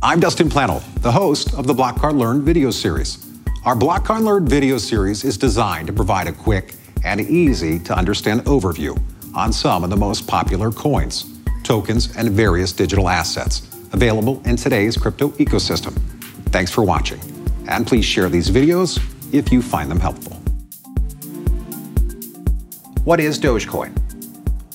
I'm Dustin Planold, the host of the Block Card Learn video series. Our Block Card Learn video series is designed to provide a quick and easy to understand overview on some of the most popular coins, tokens, and various digital assets available in today's crypto ecosystem. Thanks for watching, and please share these videos if you find them helpful. What is Dogecoin?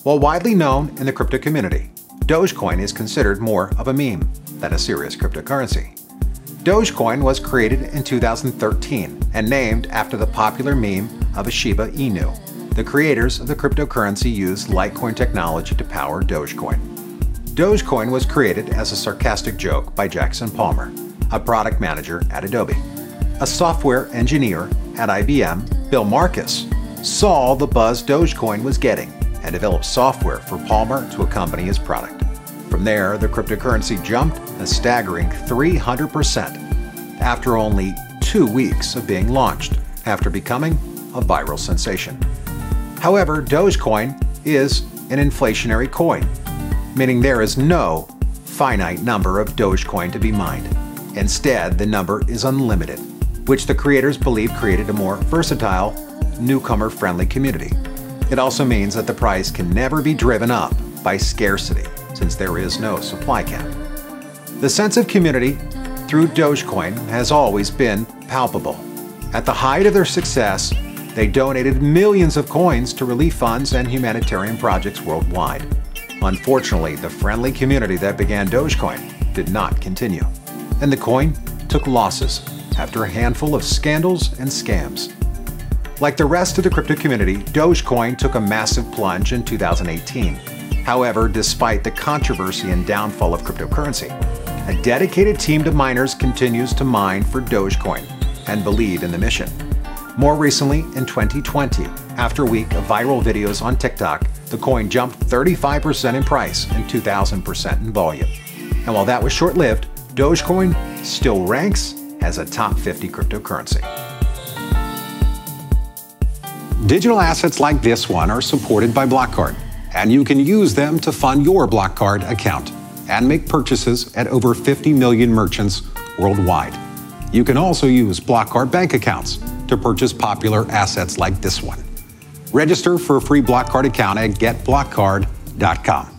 While widely known in the crypto community, Dogecoin is considered more of a meme than a serious cryptocurrency. Dogecoin was created in 2013 and named after the popular meme of a Shiba Inu. The creators of the cryptocurrency used Litecoin technology to power Dogecoin. Dogecoin was created as a sarcastic joke by Jackson Palmer, a product manager at Adobe. A software engineer at IBM, Bill Marcus, saw the buzz Dogecoin was getting and developed software for Palmer to accompany his product. From there, the cryptocurrency jumped a staggering 300% after only 2 weeks of being launched, after becoming a viral sensation. However, Dogecoin is an inflationary coin, meaning there is no finite number of Dogecoin to be mined. Instead, the number is unlimited, which the creators believe created a more versatile, newcomer-friendly community. It also means that the price can never be driven up by scarcity, since there is no supply cap. The sense of community through Dogecoin has always been palpable. At the height of their success, they donated millions of coins to relief funds and humanitarian projects worldwide. Unfortunately, the friendly community that began Dogecoin did not continue, and the coin took losses after a handful of scandals and scams. Like the rest of the crypto community, Dogecoin took a massive plunge in 2018. However, despite the controversy and downfall of cryptocurrency, a dedicated team of miners continues to mine for Dogecoin and believe in the mission. More recently, in 2020, after a week of viral videos on TikTok, the coin jumped 35% in price and 2,000% in volume. And while that was short-lived, Dogecoin still ranks as a top 50 cryptocurrency. Digital assets like this one are supported by Block Card, and you can use them to fund your Block Card account and make purchases at over 50 million merchants worldwide. You can also use Block Card bank accounts to purchase popular assets like this one. Register for a free Block Card account at getblockcard.com.